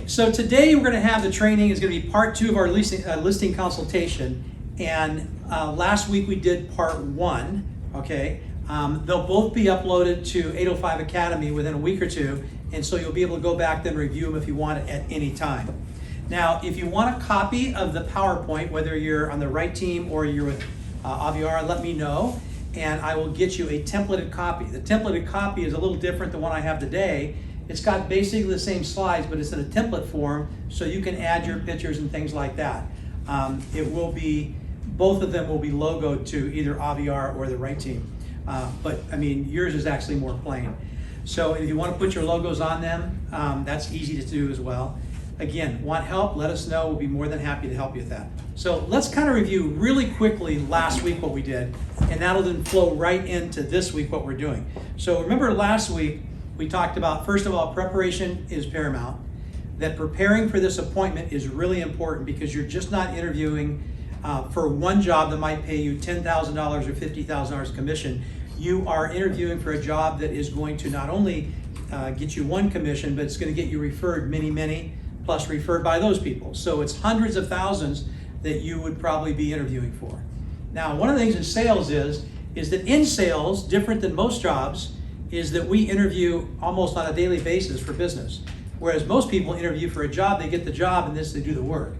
Okay, so today we're going to have the training. Is going to be part 2 of our listing consultation. And last week we did part 1. Okay, they'll both be uploaded to 805 Academy within a week or 2, and so you'll be able to go back and review them if you want at any time. Now, if you want a copy of the PowerPoint, whether you're on the right team or you're with Aviara, let me know, and I will get you a templated copy. The templated copy is a little different than what I have today. It's got basically the same slides, but it's in a template form, so you can add your pictures and things like that. It will be, both of them will be logoed to either Aviara or the right team. But I mean, yours is actually more plain. So if you want to put your logos on them, that's easy to do as well. Again, want help, let us know. We'll be more than happy to help you with that. So let's kind of review really quickly last week what we did, and that'll then flow right into this week what we're doing. So remember last week, we talked about, first of all, preparation is paramount, that preparing for this appointment is really important because you're just not interviewing for one job that might pay you $10,000 or $50,000 commission. You are interviewing for a job that is going to not only get you one commission, but it's going to get you referred many, plus referred by those people. So it's hundreds of thousands that you would probably be interviewing for. Now, one of the things in sales is that in sales, different than most jobs, is that we interview almost on a daily basis for business. Whereas most people interview for a job, they get the job and they do the work.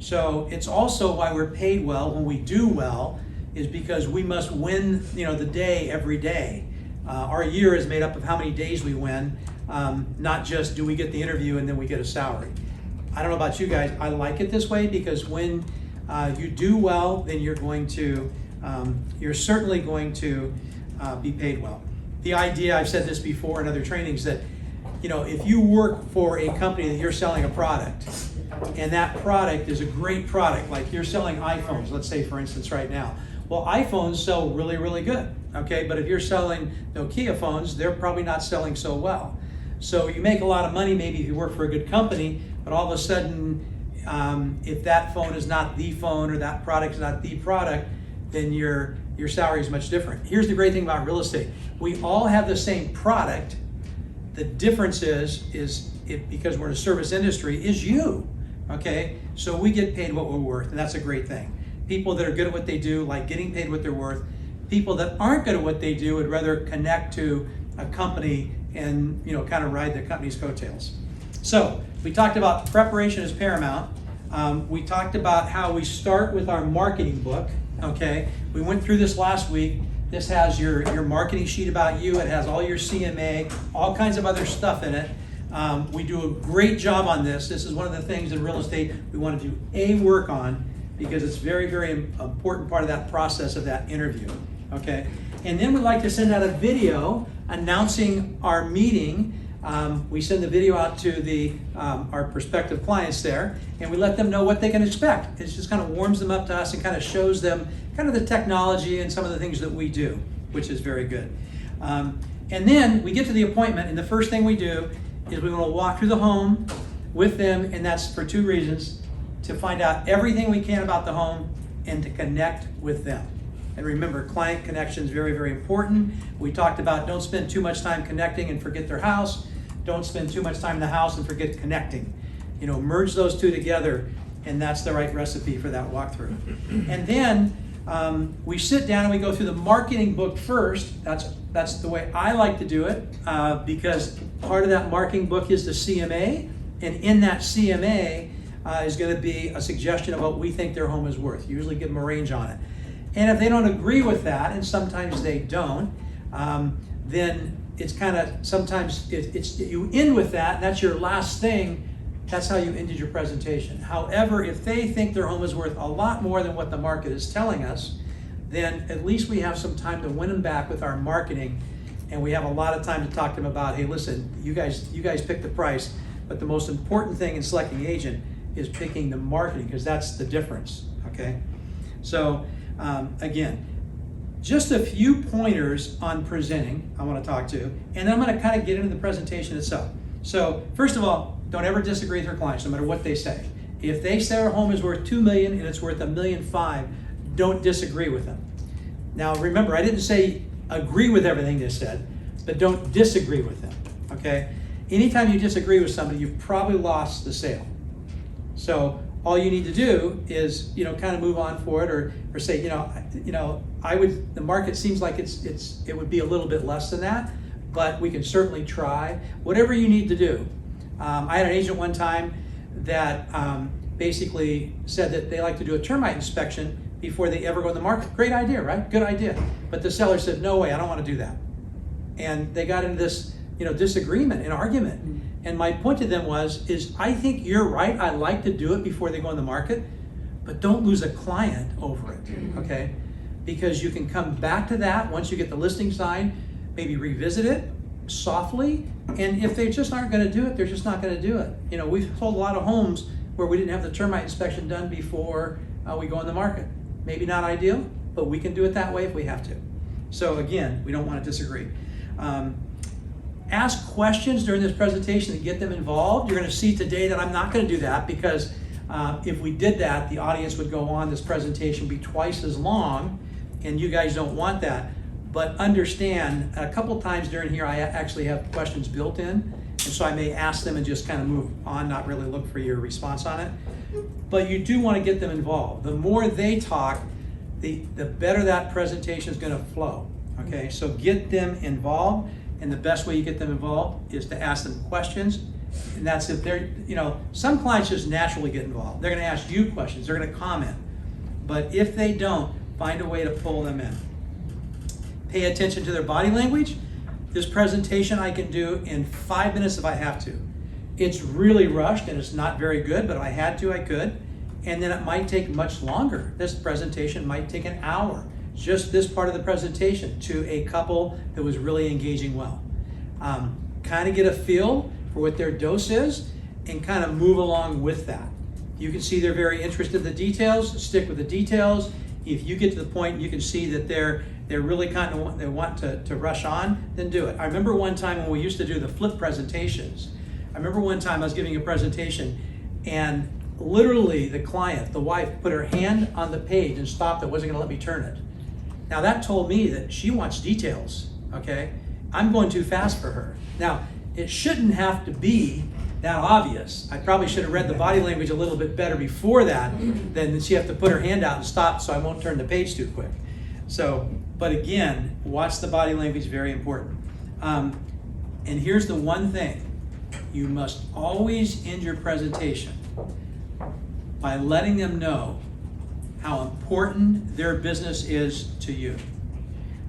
So it's also why we're paid well when we do well, is because we must win, the day every day. Our year is made up of how many days we win, not just do we get the interview and then we get a salary. I don't know about you guys, I like it this way because when you do well, then you're certainly going to be paid well. The idea, I've said this before in other trainings, that if you work for a company that you're selling a product, and that product is a great product, like you're selling iPhones, let's say for instance right now. Well, iPhones sell really, really good, okay? But if you're selling Nokia phones, they're probably not selling so well. So you make a lot of money maybe if you work for a good company, but all of a sudden, if that phone is not the phone or that product is not the product, then your salary is much different. Here's the great thing about real estate. We all have the same product. The difference is because we're in a service industry, is you, okay? So we get paid what we're worth, and that's a great thing. People that are good at what they do like getting paid what they're worth. People that aren't good at what they do would rather connect to a company and kind of ride the company's coattails. So we talked about preparation is paramount. We talked about how we start with our marketing book. Okay, we went through this last week. This has your marketing sheet about you. It has all your CMA, all kinds of other stuff in it. We do a great job on this. This is one of the things in real estate we want to do work on because it's very, very important part of that process of that interview. Okay, and then we like to send out a video announcing our meeting. We send the video out to our prospective clients there, and we let them know what they can expect. It just kind of warms them up to us and kind of shows them kind of the technology and some of the things that we do, which is very good. And then we get to the appointment, and the first thing we do is we want to walk through the home with them, and that's for 2 reasons: to find out everything we can about the home and to connect with them. And remember, client connection is very, very important. We talked about don't spend too much time connecting and forget their house. Don't spend too much time in the house and forget connecting. Merge those 2 together, and that's the right recipe for that walkthrough. And then we sit down and we go through the marketing book first. That's the way I like to do it because part of that marketing book is the CMA, and in that CMA is going to be a suggestion of what we think their home is worth. Usually give them a range on it. And if they don't agree with that, and sometimes they don't, then it's kind of, sometimes you end with that, and that's your last thing. That's how you ended your presentation. However, if they think their home is worth a lot more than what the market is telling us, then at least we have some time to win them back with our marketing, and we have a lot of time to talk to them about, hey, listen, you guys pick the price, but the most important thing in selecting an agent is picking the marketing, because that's the difference, okay? So, again, just a few pointers on presenting I want to talk to, and then I'm going to kind of get into the presentation itself. So first of all, don't ever disagree with your clients, no matter what they say. If they say our home is worth $2 million and it's worth $1.5 million, don't disagree with them. Now remember, I didn't say agree with everything they said, but don't disagree with them, okay? anytime you disagree with somebody, you've probably lost the sale. So all you need to do is, kind of move on for it, or say, the market seems like it would be a little bit less than that, but we can certainly try. Whatever you need to do. I had an agent one time that basically said that they like to do a termite inspection before they ever go in the market. Great idea, right? Good idea. But the seller said, no way, I don't want to do that. And they got into this, disagreement, an argument. And my point to them is I think you're right. I like to do it before they go in the market, but don't lose a client over it, okay? Because you can come back to that once you get the listing signed, maybe revisit it softly. And if they just aren't going to do it, they're just not going to do it. We've sold a lot of homes where we didn't have the termite inspection done before we go in the market. Maybe not ideal, but we can do it that way if we have to. So again, we don't want to disagree. Ask questions during this presentation to get them involved. You're going to see today that I'm not going to do that because if we did that, the audience would go on, this presentation be twice as long, and you guys don't want that. But understand, a couple times during here, I actually have questions built in, and so I may ask them and just kind of move on, not really look for your response on it. But you do want to get them involved. The more they talk, the better that presentation is going to flow. Okay, so get them involved, and the best way you get them involved is to ask them questions. And that's if they're, some clients just naturally get involved. They're going to ask you questions, they're going to comment. But if they don't, find a way to pull them in. Pay attention to their body language. This presentation I can do in 5 minutes if I have to. It's really rushed and it's not very good, but if I had to, I could. And then it might take much longer. This presentation might take an hour. Just this part of the presentation to a couple that was really engaging well. Kind of get a feel for what their dose is and kind of move along with that. You can see they're very interested in the details, stick with the details. If you get to the point you can see that they're really kind of they want to rush on, then do it. I remember one time when we used to do the flip presentations. I remember one time I was giving a presentation and literally the client, the wife, put her hand on the page and stopped it, wasn't going to let me turn it. Now that told me that she wants details, okay? I'm going too fast for her. Now, it shouldn't have to be that obvious. I probably should have read the body language a little bit better before that, then she have to put her hand out and stop so I won't turn the page too quick. So, but again, watch the body language, very important. And here's the one thing. You must always end your presentation by letting them know how important their business is to you.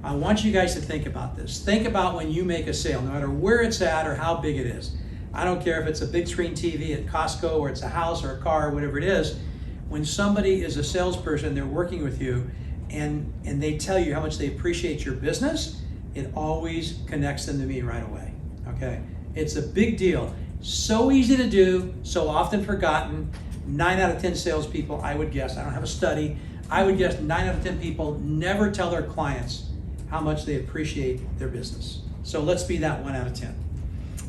I want you guys to think about this. Think about when you make a sale, no matter where it's at or how big it is. I don't care if it's a big screen TV at Costco or it's a house or a car or whatever it is. When somebody is a salesperson, they're working with you and they tell you how much they appreciate your business, it always connects them to me right away, okay? It's a big deal. So easy to do, so often forgotten. 9 out of 10 salespeople, I would guess, I don't have a study, I would guess 9 out of 10 people never tell their clients how much they appreciate their business. So let's be that 1 out of 10.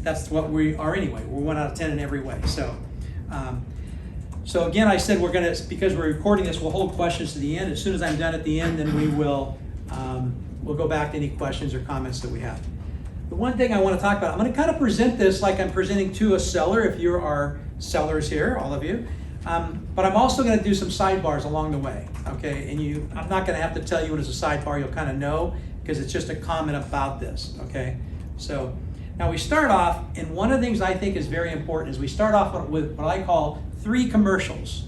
That's what we are anyway. We're 1 out of 10 in every way. So again, I said because we're recording this, we'll hold questions to the end. As soon as I'm done at the end, then we'll go back to any questions or comments that we have. The one thing I want to talk about, I'm going to kind of present this like I'm presenting to a seller, if you are sellers here, all of you. But I'm also going to do some sidebars along the way, okay? And I'm not going to have to tell you when it's a sidebar, you'll kind of know, because it's just a comment about this, okay? So now we start off, and one of the things I think is very important is we start off with what I call 3 commercials,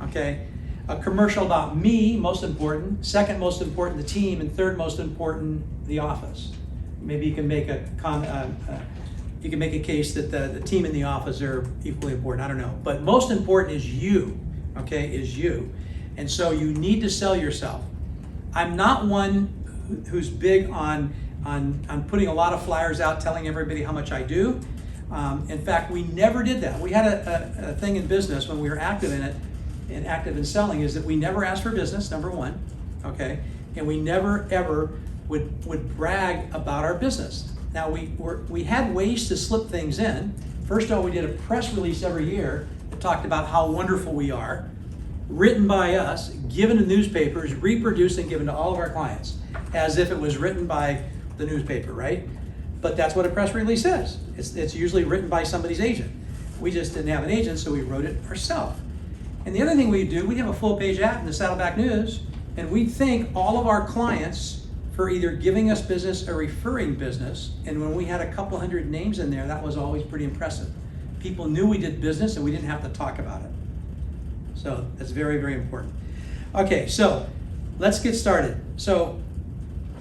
okay? A commercial about me, most important, second most important, the team, and third most important, the office. Maybe you can make a case that the team in the office are equally important. I don't know. But most important is you, okay, is you. And so you need to sell yourself. I'm not one who's big on putting a lot of flyers out telling everybody how much I do. In fact, we never did that. We had a thing in business when we were active in it, and active in selling, is that we never asked for business, number one, okay? And we never, ever would brag about our business. Now, we had ways to slip things in. First of all, we did a press release every year that talked about how wonderful we are, written by us, given to newspapers, reproduced and given to all of our clients, as if it was written by the newspaper, right? but that's what a press release is. It's usually written by somebody's agent. We just didn't have an agent, so we wrote it ourselves. And the other thing we do, we have a full-page ad in the Saddleback News, and we thank all of our clients for either giving us business or referring business. And when we had a couple hundred names in there, that was always pretty impressive. People knew we did business and we didn't have to talk about it. So that's very, very important. Okay, so let's get started. So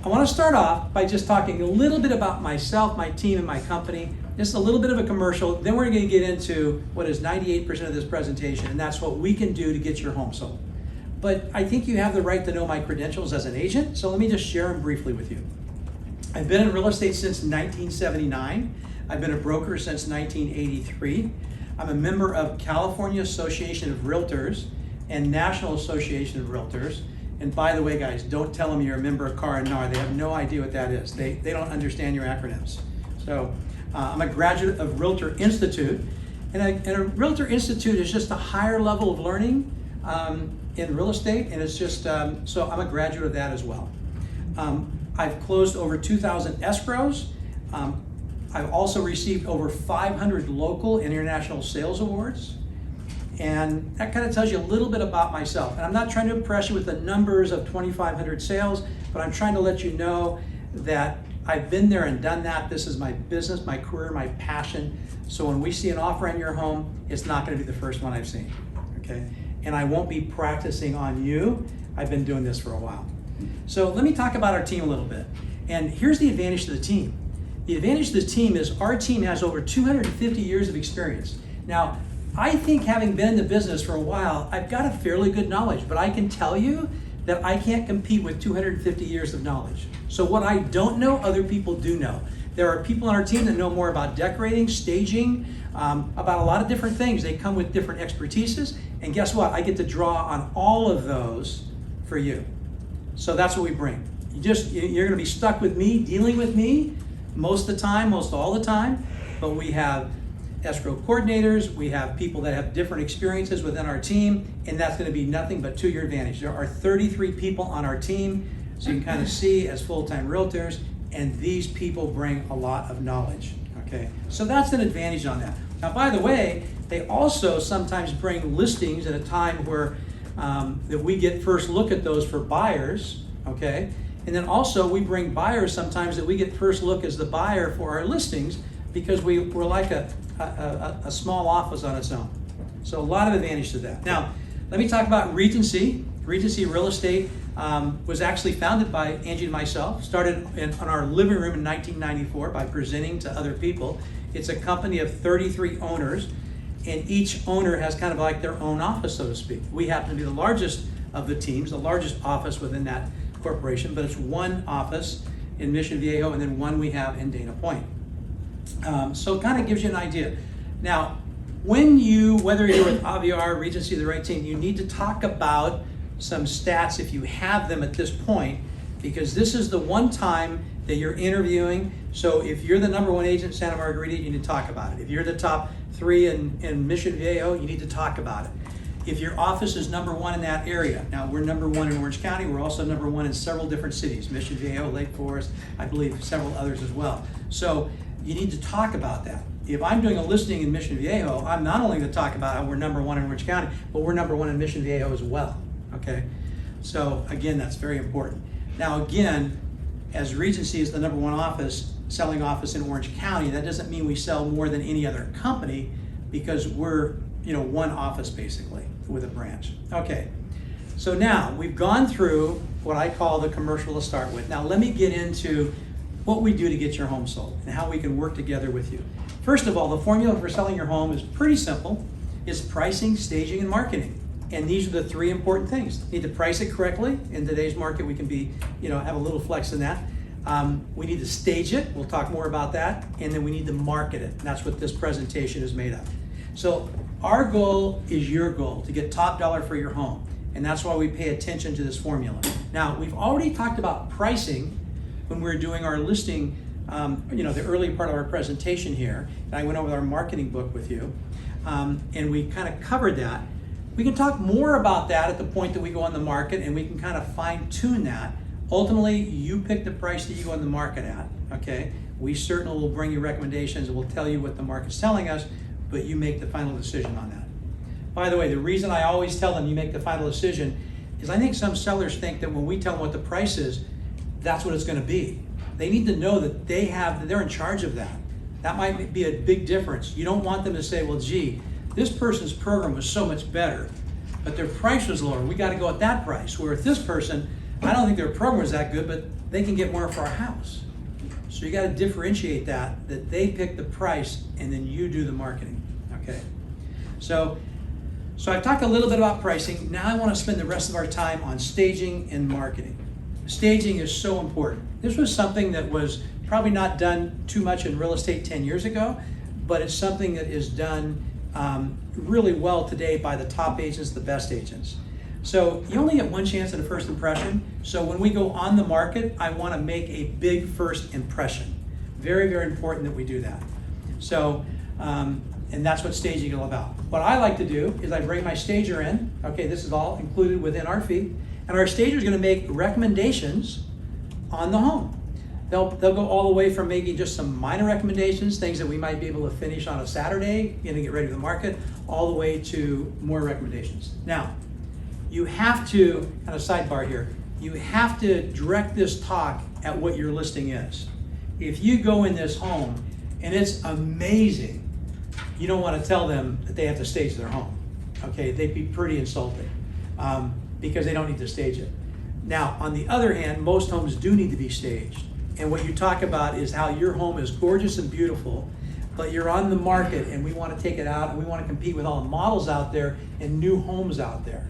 I want to start off by just talking a little bit about myself, my team, and my company. Just a little bit of a commercial. Then we're going to get into what is 98% of this presentation, and that's what we can do to get your home sold. But I think you have the right to know my credentials as an agent, so let me just share them briefly with you. I've been in real estate since 1979. I've been a broker since 1983. I'm a member of California Association of Realtors and National Association of Realtors. And by the way, guys, don't tell them you're a member of CAR&NAR. They have no idea what that is. They don't understand your acronyms. So I'm a graduate of Realtor Institute. And a Realtor Institute is just a higher level of learning in real estate, and it's just, so I'm a graduate of that as well. I've closed over 2,000 escrows. I've also received over 500 local and international sales awards. And that kind of tells you a little bit about myself. And I'm not trying to impress you with the numbers of 2,500 sales, but I'm trying to let you know that I've been there and done that. This is my business, my career, my passion. So when we see an offer on your home, it's not going to be the first one I've seen, okay? And I won't be practicing on you. I've been doing this for a while. So let me talk about our team a little bit. And here's the advantage to the team. The advantage to the team is our team has over 250 years of experience. Now, I think having been in the business for a while, I've got a fairly good knowledge, but I can tell you that I can't compete with 250 years of knowledge. So what I don't know, other people do know. There are people on our team that know more about decorating, staging, about a lot of different things. They come with different expertises, and guess what? I get to draw on all of those for you. So that's what we bring. You're gonna be stuck with me, dealing with me most of the time, most all the time, but we have escrow coordinators, we have people that have different experiences within our team, and that's gonna be nothing but to your advantage. There are 33 people on our team, so you can kind of see as full-time realtors, and these people bring a lot of knowledge, okay? So that's an advantage on that. Now, by the way, they also sometimes bring listings at a time where that we get first look at those for buyers, okay? And then also we bring buyers sometimes that we get first look as the buyer for our listings because we're like a small office on its own. So a lot of advantage to that. Now, let me talk about Regency. Regency Real Estate was actually founded by Angie and myself, started on our living room in 1994 by presenting to other people. It's a company of 33 owners, and each owner has kind of like their own office, so to speak. We happen to be the largest of the teams, the largest office within that corporation, but it's one office in Mission Viejo and then one we have in Dana Point. So it kind of gives you an idea. Now, whether you're with Aviara, Regency, the right team, you need to talk about some stats if you have them at this point, because this is the one time that you're interviewing. So if you're the #1 agent in Santa Margarita, you need to talk about it. If you're the top 3 in Mission Viejo, you need to talk about it. If your office is #1 in that area, now we're #1 in Orange County, we're also #1 in several different cities, Mission Viejo, Lake Forest, I believe several others as well. So you need to talk about that. If I'm doing a listing in Mission Viejo, I'm not only going to talk about how we're #1 in Orange County, but we're #1 in Mission Viejo as well, okay? So again, that's very important. Now again, as Regency is the #1 selling office in Orange County, that doesn't mean we sell more than any other company, because we're one office basically with a branch. Okay, so now we've gone through what I call the commercial to start with. Now let me get into what we do to get your home sold and how we can work together with you. First of all, the formula for selling your home is pretty simple. It's pricing, staging, and marketing. And these are the 3 important things. You need to price it correctly. In today's market, we can be, have a little flex in that. We need to stage it. We'll talk more about that. And then we need to market it. And that's what this presentation is made of. So our goal is your goal, to get top dollar for your home. And that's why we pay attention to this formula. Now, we've already talked about pricing when we were doing our listing, the early part of our presentation here. And I went over our marketing book with you. And we kind of covered that. We can talk more about that at the point that we go on the market, and we can kind of fine tune that. Ultimately, you pick the price that you go on the market at, okay? We certainly will bring you recommendations and we'll tell you what the market's telling us, but you make the final decision on that. By the way, the reason I always tell them you make the final decision is I think some sellers think that when we tell them what the price is, that's what it's going to be. They need to know that they're in charge of that. That might be a big difference. You don't want them to say, well, gee, this person's program was so much better, but their price was lower. We got to go at that price. Where with this person, I don't think their program was that good, but they can get more for our house. So you got to differentiate that they pick the price and then you do the marketing, okay? So I've talked a little bit about pricing. Now I want to spend the rest of our time on staging and marketing. Staging is so important. This was something that was probably not done too much in real estate 10 years ago, but it's something that is done really well today by the top agents, the best agents. So you only get one chance at a first impression. So when we go on the market, I want to make a big first impression. Very, very important that we do that. So, and that's what staging is all about. What I like to do is I bring my stager in. Okay, this is all included within our fee. And our stager is going to make recommendations on the home. They'll go all the way from making just some minor recommendations, things that we might be able to finish on a Saturday, get ready for the market, all the way to more recommendations. Now, you have to, kind of sidebar here, you have to direct this talk at what your listing is. If you go in this home and it's amazing, you don't want to tell them that they have to stage their home. Okay, they'd be pretty insulting because they don't need to stage it. Now, on the other hand, most homes do need to be staged. And what you talk about is how your home is gorgeous and beautiful, but you're on the market and we want to take it out and we want to compete with all the models out there and new homes out there.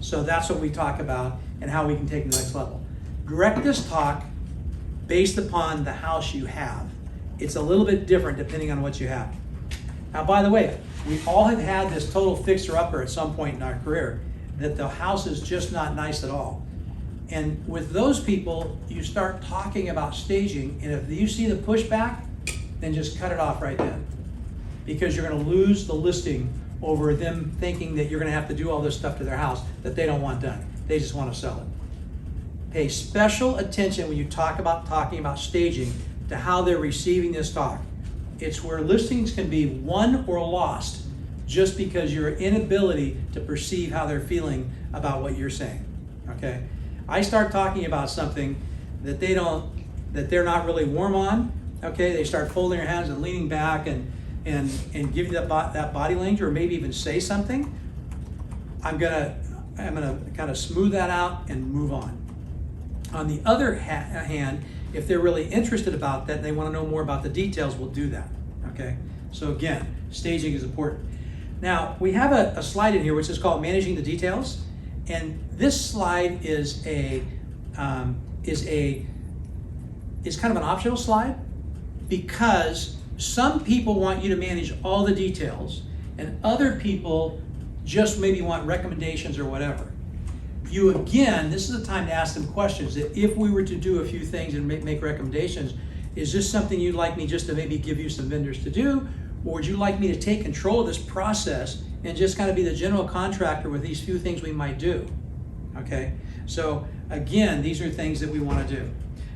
So that's what we talk about and how we can take it to the next level. Direct this talk based upon the house you have. It's a little bit different depending on what you have. Now, by the way, we all have had this total fixer-upper at some point in our career that the house is just not nice at all. And with those people, you start talking about staging, and if you see the pushback, then just cut it off right then. Because you're going to lose the listing over them thinking that you're going to have to do all this stuff to their house that they don't want done. They just want to sell it. Pay special attention when you talking about staging to how they're receiving this talk. It's where listings can be won or lost just because your inability to perceive how they're feeling about what you're saying. Okay? I start talking about something that they're not really warm on. Okay, they start folding their hands and leaning back and give you that body language, or maybe even say something. I'm gonna kind of smooth that out and move on. On the other hand, if they're really interested about that and they want to know more about the details, we'll do that. Okay, so again, staging is important. Now we have a slide in here which is called Managing the Details. And this slide is kind of an optional slide because some people want you to manage all the details and other people just maybe want recommendations or whatever. This is the time to ask them questions that if we were to do a few things and make recommendations, is this something you'd like me just to maybe give you some vendors to do? Or would you like me to take control of this process and just kind of be the general contractor with these few things we might do? Okay, so again, these are things that we want to do.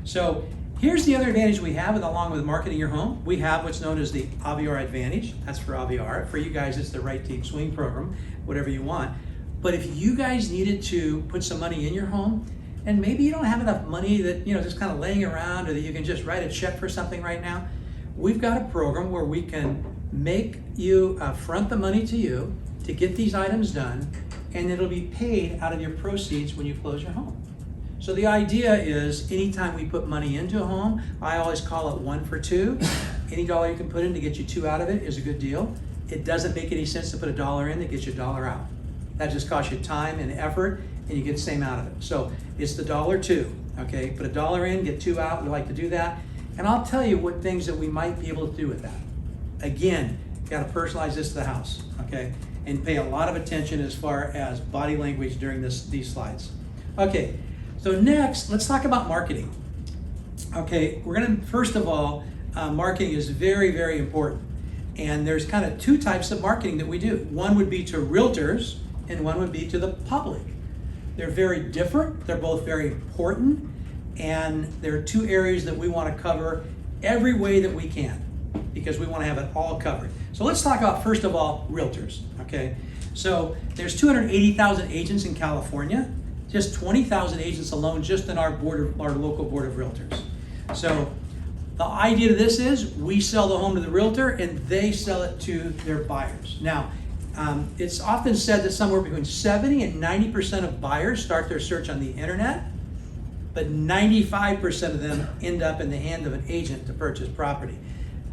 So here's the other advantage we have along with marketing your home. We have what's known as the Aviara Advantage. That's for Aviara. For you guys, it's the Right Team Swing program, whatever you want. But if you guys needed to put some money in your home, and maybe you don't have enough money that, just kind of laying around or that you can just write a check for something right now, we've got a program where we can make you front the money to you to get these items done, and it'll be paid out of your proceeds when you close your home. So the idea is anytime we put money into a home, I always call it 1 for 2. Any dollar you can put in to get you 2 out of it is a good deal. It doesn't make any sense to put $1 in that gets you $1 out. That just costs you time and effort, and you get the same out of it. So it's the $2. Okay, put $1 in, get 2 out. We like to do that. And I'll tell you what things that we might be able to do with that. Again, you got to personalize this to the house, okay? And pay a lot of attention as far as body language during these slides. Okay, so next, let's talk about marketing. Okay, we're gonna, first of all, marketing is very, very important. And there's kind of 2 types of marketing that we do. One would be to realtors, and one would be to the public. They're very different, they're both very important, and there are 2 areas that we want to cover every way that we can, because we want to have it all covered. So let's talk about, first of all, realtors, okay? So there's 280,000 agents in California, just 20,000 agents alone just in our local board of realtors. So the idea of this is we sell the home to the realtor and they sell it to their buyers. Now, it's often said that somewhere between 70 and 90% of buyers start their search on the internet, but 95% of them end up in the hand of an agent to purchase property.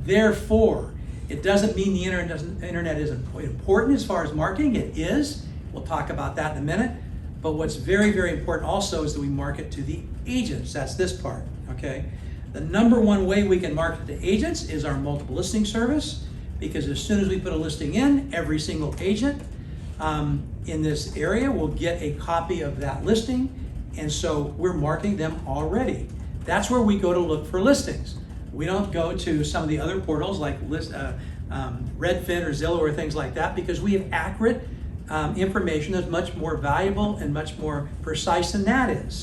Therefore, it doesn't mean the internet isn't important as far as marketing. It is. We'll talk about that in a minute. But what's very, very important also is that we market to the agents. That's this part, okay? The number one way we can market to agents is our multiple listing service, because as soon as we put a listing in, every single agent in this area will get a copy of that listing, and so we're marketing them already. That's where we go to look for listings. We don't go to some of the other portals like Redfin or Zillow or things like that, because we have accurate information that's much more valuable and much more precise than that is.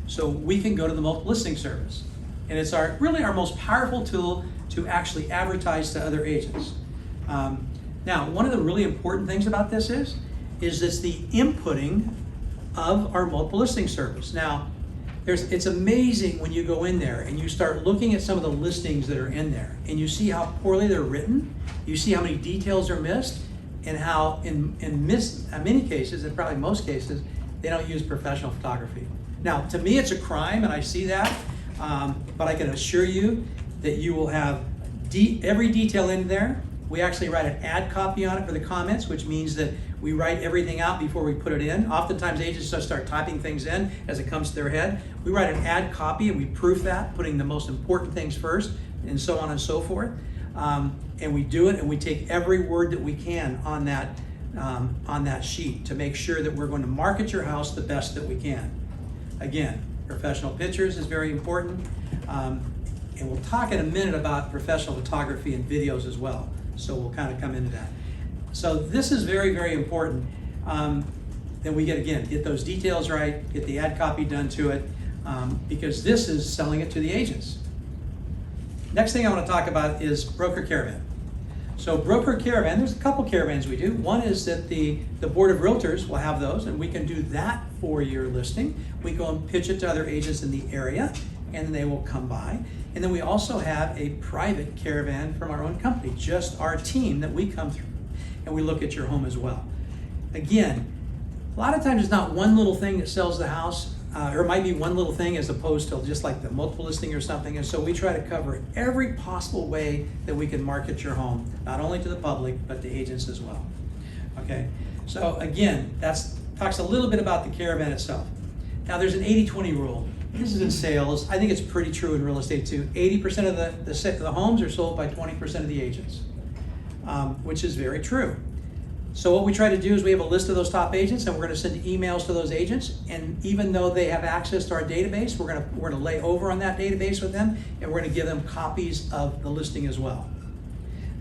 So we can go to the multiple listing service. And it's really our most powerful tool to actually advertise to other agents. Now, one of the really important things about this is it's the inputting of our multiple listing service. Now, it's amazing when you go in there and you start looking at some of the listings that are in there and you see how poorly they're written, you see how many details are missed, and how in many cases, and probably most cases, they don't use professional photography. Now, to me, it's a crime, and I see that, but I can assure you that you will have every detail in there. We actually write an ad copy on it for the comments, which means that we write everything out before we put it in. Oftentimes agents just start typing things in as it comes to their head. We write an ad copy and we proof that, putting the most important things first, and so on and so forth. And we do it, and we take every word that we can on that sheet to make sure that we're going to market your house the best that we can. Again, professional pictures is very important. And we'll talk in a minute about professional photography and videos as well. So we'll kind of come into that. So this is very, very important. Then we get those details right, get the ad copy done to it, because this is selling it to the agents. Next thing I want to talk about is broker caravan. So broker caravan, there's a couple caravans we do. One is that the board of realtors will have those, and we can do that for your listing. We go and pitch it to other agents in the area, and they will come by. And then we also have a private caravan from our own company, just our team that we come through, and we look at your home as well. Again, a lot of times it's not one little thing that sells the house, or it might be one little thing as opposed to just like the multiple listing or something. And so we try to cover every possible way that we can market your home, not only to the public, but to agents as well. Okay, so again, that talks a little bit about the caravan itself. Now there's an 80-20 rule. This is in sales. I think it's pretty true in real estate too. 80% of the homes are sold by 20% of the agents, which is very true. So what we try to do is we have a list of those top agents, and we're going to send emails to those agents. And even though they have access to our database, we're going to lay over on that database with them, and we're going to give them copies of the listing as well.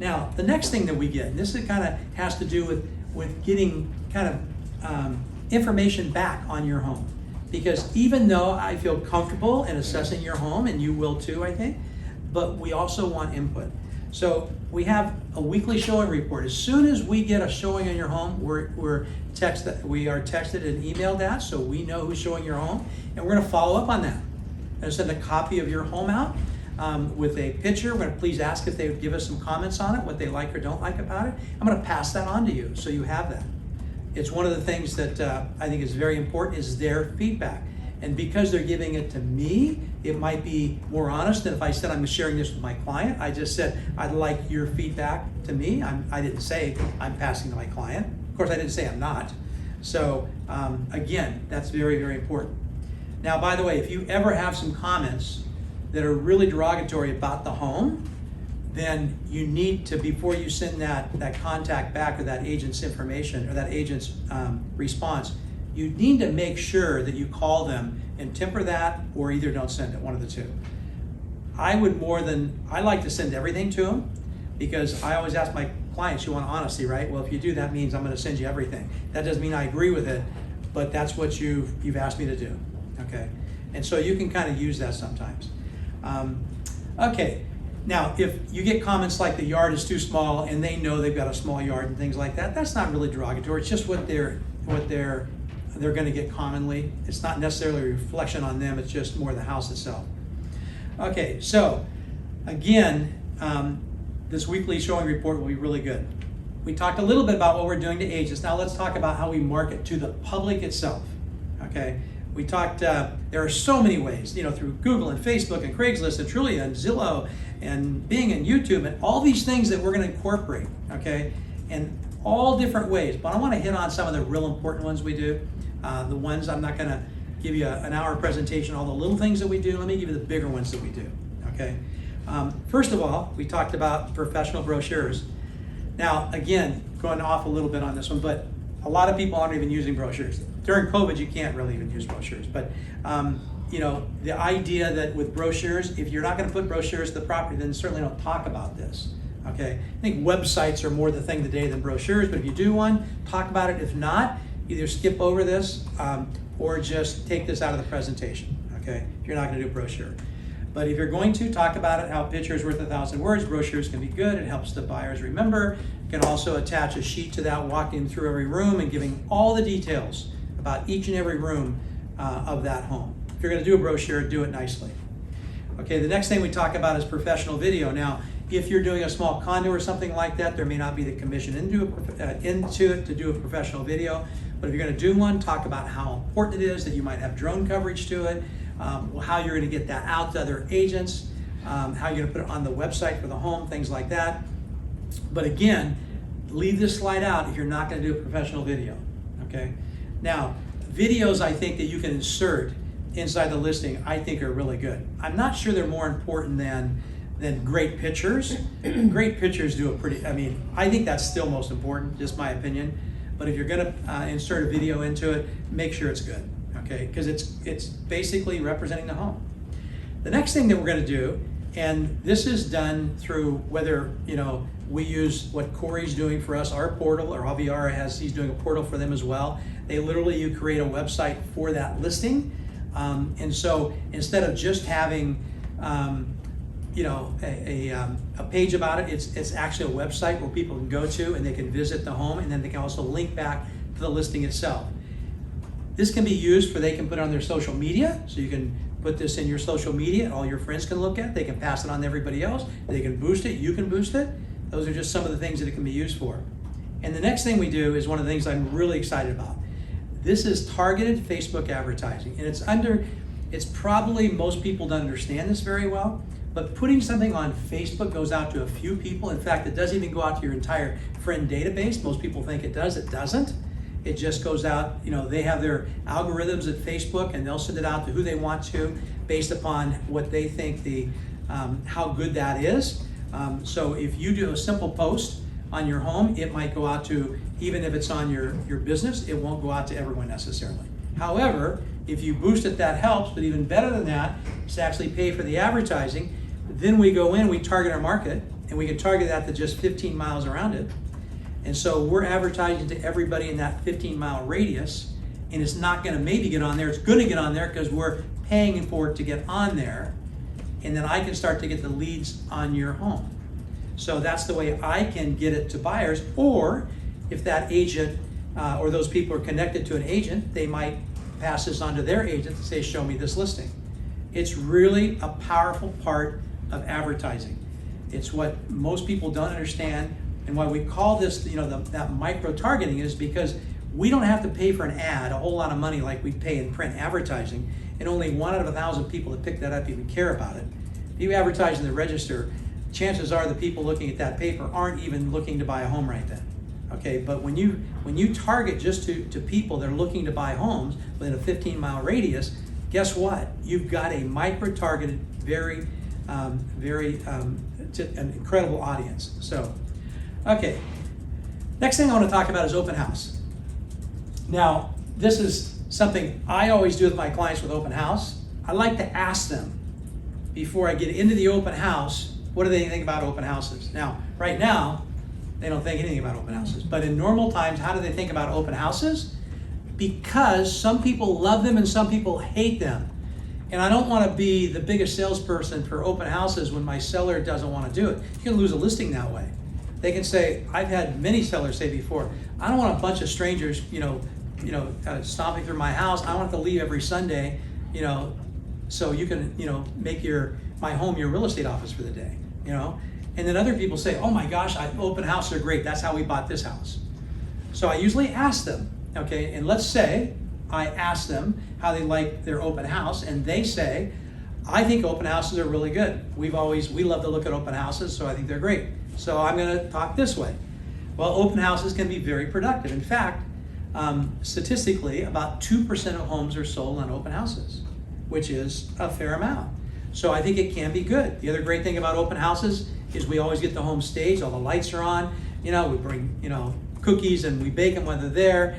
Now, the next thing that we get, and this kind of has to do with getting kind of information back on your home. Because even though I feel comfortable in assessing your home, and you will too, I think, but we also want input. So we have a weekly showing report. As soon as we get a showing on your home, we are texted and emailed that, so we know who's showing your home, and we're going to follow up on that. I'm going to send a copy of your home out with a picture. We're going to please ask if they would give us some comments on it, what they like or don't like about it. I'm going to pass that on to you, so you have that. It's one of the things that I think is very important is their feedback. And because they're giving it to me, it might be more honest than if I said I'm sharing this with my client. I just said, I'd like your feedback to me. I didn't say I'm passing to my client. Of course, I didn't say I'm not. So again, that's very, very important. Now, by the way, if you ever have some comments that are really derogatory about the home, then you need to, before you send that contact back or that agent's information or that agent's response, you need to make sure that you call them and temper that, or either don't send it, one of the two. I like to send everything to them, because I always ask my clients, you want honesty, right? Well, if you do, that means I'm going to send you everything. That doesn't mean I agree with it, but that's what you've asked me to do, okay? And so you can kind of use that sometimes. Okay, Now, if you get comments like the yard is too small and they know they've got a small yard and things like that, that's not really derogatory. It's just what they're going to get commonly. It's not necessarily a reflection on them. It's just more the house itself. Okay, so again, this weekly showing report will be really good. We talked a little bit about what we're doing to agents. Now let's talk about how we market to the public itself. Okay, we talked. There are so many ways, through Google and Facebook and Craigslist and Trulia and Zillow and Bing and YouTube and all these things that we're going to incorporate. Okay, and all different ways. But I want to hit on some of the real important ones we do. The ones I'm not going to give you an hour presentation, all the little things that we do. Let me give you the bigger ones that we do. Okay. First of all, we talked about professional brochures. Now, again, going off a little bit on this one, but a lot of people aren't even using brochures. During COVID, you can't really even use brochures. But, the idea that with brochures, if you're not going to put brochures to the property, then certainly don't talk about this. Okay? I think websites are more the thing today than brochures, but if you do one, talk about it. If not, either skip over this or just take this out of the presentation. Okay? If you're not going to do a brochure. But if you're going to talk about it, how a picture is worth 1,000 words, brochures can be good. It helps the buyers remember. You can also attach a sheet to that, walking through every room and giving all the details about each and every room of that home. If you're going to do a brochure, do it nicely. Okay, the next thing we talk about is professional video. Now, if you're doing a small condo or something like that, there may not be the commission into it to do a professional video. But if you're going to do one, talk about how important it is that you might have drone coverage to it. How you're going to get that out to other agents, how you're going to put it on the website for the home, things like that. But again, leave this slide out if you're not going to do a professional video. Okay. Now, videos I think that you can insert inside the listing, I think are really good. I'm not sure they're more important than great pictures. Great pictures do a pretty. I think that's still most important, just my opinion. But if you're going to insert a video into it, make sure it's good. Okay, because it's basically representing the home. The next thing that we're going to do, and this is done through whether we use what Corey's doing for us, our portal, or Aviara he's doing a portal for them as well. You create a website for that listing, and so instead of just having a page about it, it's actually a website where people can go to and they can visit the home, and then they can also link back to the listing itself. This can be used for, they can put it on their social media, so you can put this in your social media, all your friends can look at it, they can pass it on to everybody else, they can boost it, you can boost it. Those are just some of the things that it can be used for. And the next thing we do is one of the things I'm really excited about. This is targeted Facebook advertising, and it's probably most people don't understand this very well, but putting something on Facebook goes out to a few people. In fact, it doesn't even go out to your entire friend database. Most people think it does, it doesn't. It just goes out, they have their algorithms at Facebook, and they'll send it out to who they want to based upon what they think how good that is. So if you do a simple post on your home, it might go out to, even if it's on your business, it won't go out to everyone necessarily. However, if you boost it, that helps, but even better than that is to actually pay for the advertising. Then we go in, we target our market, and we can target that to just 15 miles around it. And so we're advertising to everybody in that 15-mile radius, and it's not going to maybe get on there. It's going to get on there because we're paying for it to get on there, and then I can start to get the leads on your home. So that's the way I can get it to buyers, or if that agent or those people are connected to an agent, they might pass this on to their agent and say, show me this listing. It's really a powerful part of advertising. It's what most people don't understand. And why we call this, that micro-targeting is because we don't have to pay for an ad a whole lot of money like we pay in print advertising, and only 1 out of 1,000 people that pick that up even care about it. If you advertise in the register, chances are the people looking at that paper aren't even looking to buy a home right then. Okay, but when you target just to people that are looking to buy homes within a 15-mile radius, guess what? You've got a micro-targeted, very an incredible audience. So. Okay, next thing I want to talk about is open house. Now, this is something I always do with my clients with open house. I like to ask them before I get into the open house, what do they think about open houses? Now, right now, they don't think anything about open houses. But in normal times, how do they think about open houses? Because some people love them and some people hate them. And I don't want to be the biggest salesperson for open houses when my seller doesn't want to do it. You can lose a listing that way. They can say, I've had many sellers say before, I don't want a bunch of strangers, stomping through my house. I want to leave every Sunday, so you can, make my home your real estate office for the day, And then other people say, oh my gosh, open houses are great. That's how we bought this house. So I usually ask them, okay, and let's say I ask them how they like their open house, and they say, I think open houses are really good. We love to look at open houses, so I think they're great. So I'm going to talk this way. Well, open houses can be very productive. In fact, statistically, about 2% of homes are sold on open houses, which is a fair amount. So I think it can be good. The other great thing about open houses is we always get the home staged. All the lights are on. We bring, cookies and we bake them when they're there.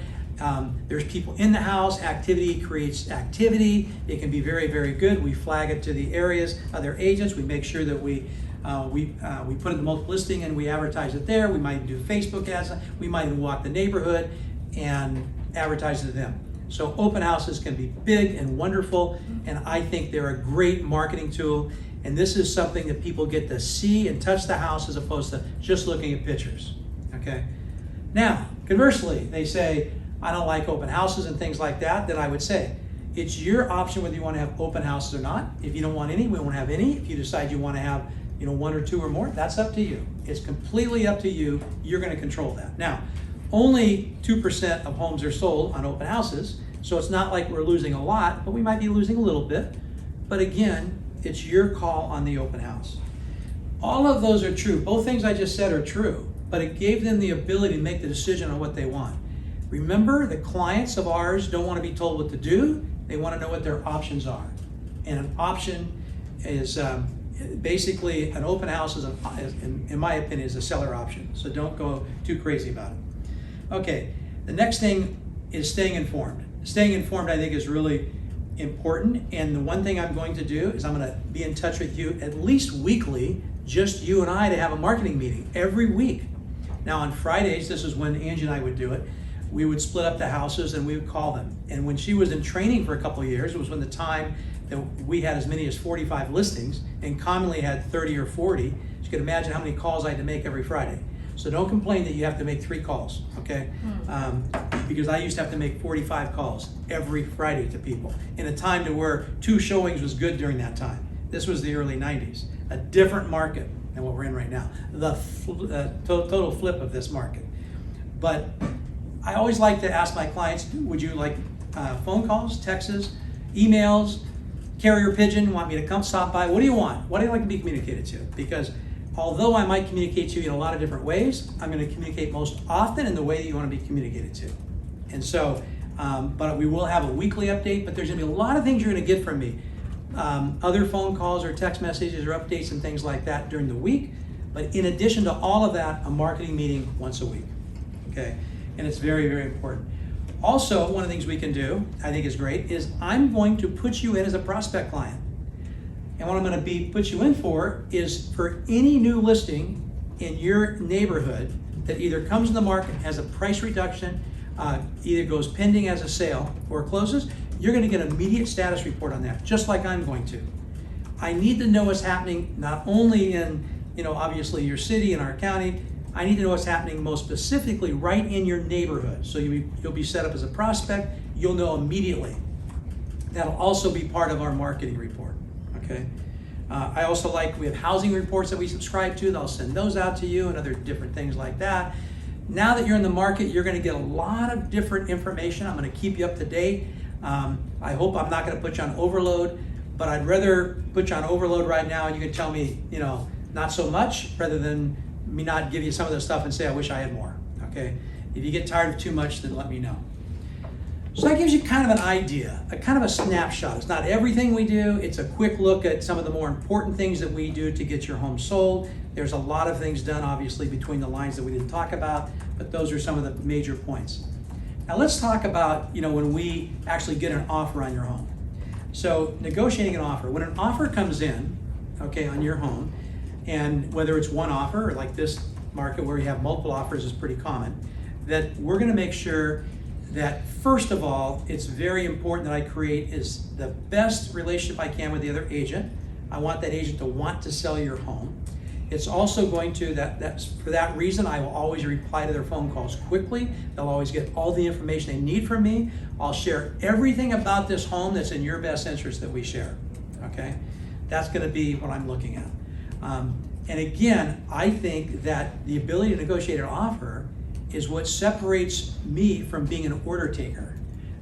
There's people in the house. Activity creates activity. It can be very, very good. We flag it to the areas, other agents. We make sure that we put in the multiple listing and we advertise it there. We might do Facebook ads. We might even walk the neighborhood and advertise it to them. So open houses can be big and wonderful, and I think they're a great marketing tool. And this is something that people get to see and touch the house as opposed to just looking at pictures. Okay. Now, conversely, they say, I don't like open houses and things like that. Then I would say, it's your option whether you want to have open houses or not. If you don't want any, we won't have any. If you decide you want to have, one or two or more, that's up to you. It's completely up to you. You're going to control that. Now, only 2% of homes are sold on open houses, so it's not like we're losing a lot, but we might be losing a little bit. But again, it's your call on the open house. All of those are true. Both things I just said are true, but it gave them the ability to make the decision on what they want. Remember, the clients of ours don't want to be told what to do. They want to know what their options are. And an option is basically an open house, in my opinion, is a seller option. So don't go too crazy about it. Okay, the next thing is staying informed. Staying informed, I think, is really important. And the one thing I'm going to do is I'm going to be in touch with you at least weekly, just you and I, to have a marketing meeting every week. Now on Fridays, this is when Angie and I would do it. We would split up the houses and we would call them. And when she was in training for a couple of years, it was when the time that we had as many as 45 listings and commonly had 30 or 40. You can imagine how many calls I had to make every Friday. So don't complain that you have to make 3 calls, okay? Because I used to have to make 45 calls every Friday to people in a time to where 2 showings was good during that time. This was the early 90s, a different market than what we're in right now. The total flip of this market. But I always like to ask my clients, would you like phone calls, texts, emails, carrier pigeon, want me to come stop by? What do you want? What do you like to be communicated to? Because although I might communicate to you in a lot of different ways, I'm going to communicate most often in the way that you want to be communicated to. And so, but we will have a weekly update, but there's going to be a lot of things you're going to get from me. Other phone calls or text messages or updates and things like that during the week. But in addition to all of that, a marketing meeting once a week. Okay? And it's very, very important. Also, one of the things we can do, I think is great, is I'm going to put you in as a prospect client. And what I'm going to put you in for is for any new listing in your neighborhood that either comes in the market, has a price reduction, either goes pending as a sale or closes, you're going to get an immediate status report on that, just like I'm going to. I need to know what's happening not only in, obviously your city and our county. I need to know what's happening most specifically right in your neighborhood. So you'll be set up as a prospect. You'll know immediately. That'll also be part of our marketing report. Okay. I also we have housing reports that we subscribe to. I'll send those out to you and other different things like that. Now that you're in the market, you're going to get a lot of different information. I'm going to keep you up to date. I hope I'm not going to put you on overload, but I'd rather put you on overload right now and you can tell me, not so much, rather than me not give you some of the stuff and say, I wish I had more. Okay. If you get tired of too much, then let me know. So that gives you kind of an idea, a kind of a snapshot. It's not everything we do. It's a quick look at some of the more important things that we do to get your home sold. There's a lot of things done, obviously, between the lines that we didn't talk about, but those are some of the major points. Now let's talk about, when we actually get an offer on your home. So negotiating an offer. When an offer comes in, okay, on your home, and whether it's one offer or like this market where you have multiple offers is pretty common, that we're going to make sure that first of all, it's very important that I create is the best relationship I can with the other agent. I want that agent to want to sell your home. It's also going to, that's for that reason, I will always reply to their phone calls quickly. They'll always get all the information they need from me. I'll share everything about this home that's in your best interest that we share, okay? That's gonna be what I'm looking at. And again, I think that the ability to negotiate an offer is what separates me from being an order taker.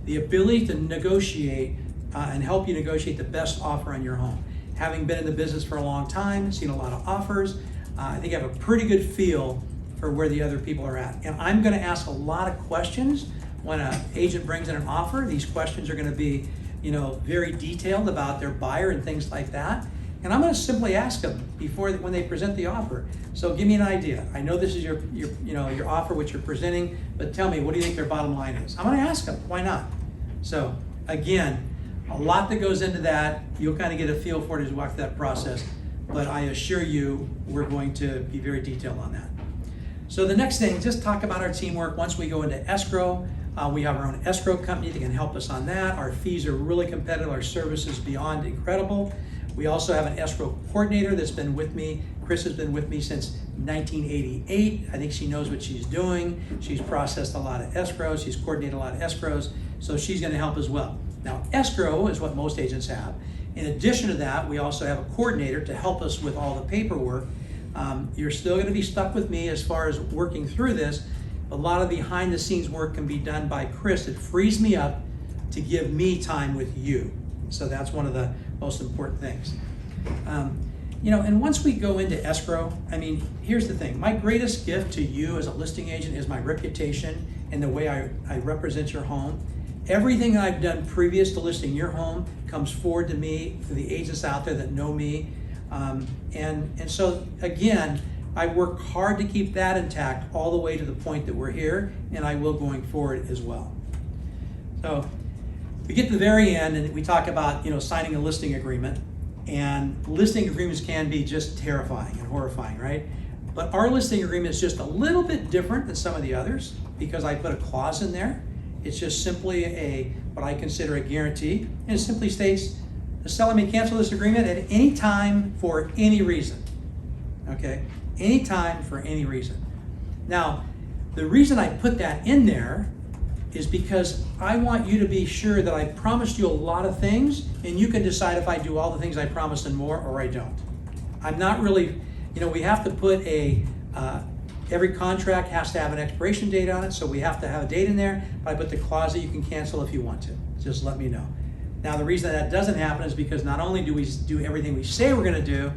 The ability to negotiate and help you negotiate the best offer on your home. Having been in the business for a long time, seen a lot of offers, I think I have a pretty good feel for where the other people are at. And I'm gonna ask a lot of questions when an agent brings in an offer. These questions are gonna be, very detailed about their buyer and things like that. And I'm going to simply ask them when they present the offer. So give me an idea. I know this is your offer, which you're presenting, but tell me, what do you think their bottom line is? I'm going to ask them. Why not? So again, a lot that goes into that. You'll kind of get a feel for it as you walk through that process. But I assure you, we're going to be very detailed on that. So the next thing, just talk about our teamwork. Once we go into escrow, we have our own escrow company that can help us on that. Our fees are really competitive. Our service is beyond incredible. We also have an escrow coordinator that's been with me. Chris has been with me since 1988. I think she knows what she's doing. She's processed a lot of escrows. She's coordinated a lot of escrows. So she's going to help as well. Now, escrow is what most agents have. In addition to that, we also have a coordinator to help us with all the paperwork. You're still going to be stuck with me as far as working through this. A lot of behind the scenes work can be done by Chris. It frees me up to give me time with you. So that's one of the most important things. And once we go into escrow, here's the thing. My greatest gift to you as a listing agent is my reputation and the way I represent your home. Everything I've done previous to listing your home comes forward to me through the agents out there that know me. And so again, I work hard to keep that intact all the way to the point that we're here, and I will going forward as well. So we get to the very end and we talk about signing a listing agreement, and listing agreements can be just terrifying and horrifying, right? But our listing agreement is just a little bit different than some of the others because I put a clause in there. It's just simply what I consider a guarantee, and it simply states the seller may cancel this agreement at any time for any reason. Okay, any time for any reason. Now, the reason I put that in there is because I want you to be sure that I promised you a lot of things, and you can decide if I do all the things I promised and more, or I don't. I'm not really, we have to put every contract has to have an expiration date on it, so we have to have a date in there, but I put the clause that you can cancel if you want to. Just let me know. Now, the reason that doesn't happen is because not only do we do everything we say we're gonna do,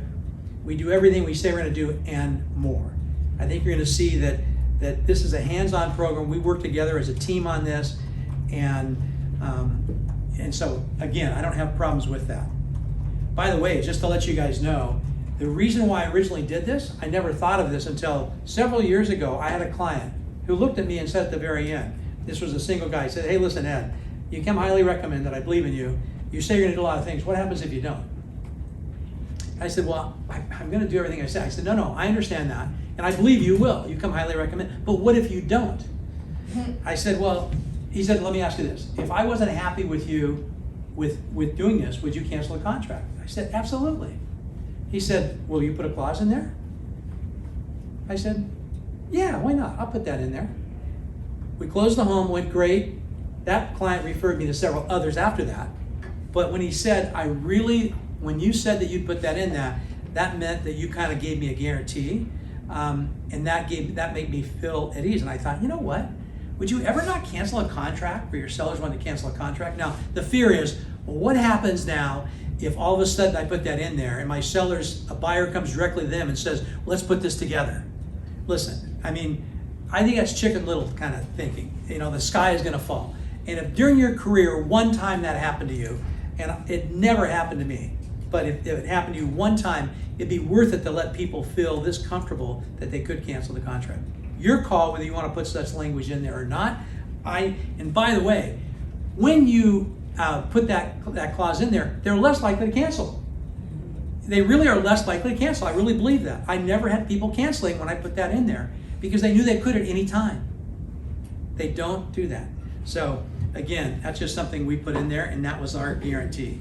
we do everything we say we're gonna do and more. I think you're gonna see that this is a hands-on program. We work together as a team on this, and so again, I don't have problems with that. By the way, just to let you guys know, the reason why I originally did this, I never thought of this until several years ago. I had a client who looked at me and said at the very end, this was a single guy, he said, "Hey, listen, Ed, you can highly recommend that I believe in you. You say you're gonna do a lot of things. What happens if you don't?" I said, "Well, I'm gonna do everything I say." I said, no, I understand that. And I believe you will. You come highly recommend. But what if you don't? I said, he said, "Let me ask you this. If I wasn't happy with you with doing this, would you cancel the contract?" I said, "Absolutely." He said, "Will you put a clause in there?" I said, "Yeah, why not? I'll put that in there." We closed the home, went great. That client referred me to several others after that. But when he said, when you said that you'd put that in that meant that you kind of gave me a guarantee. And that made me feel at ease. And I thought, you know what? Would you ever not cancel a contract where your sellers want to cancel a contract? Now, the fear is, well, what happens now if all of a sudden I put that in there and a buyer comes directly to them and says, let's put this together? Listen, I think that's Chicken Little kind of thinking. The sky is going to fall. And if during your career, one time that happened to you, and it never happened to me, but if it happened to you one time, it'd be worth it to let people feel this comfortable that they could cancel the contract. Your call whether you want to put such language in there or not. And by the way, when you put that clause in there, they're less likely to cancel. They really are less likely to cancel. I really believe that. I never had people canceling when I put that in there because they knew they could at any time. They don't do that. So again, that's just something we put in there, and that was our guarantee.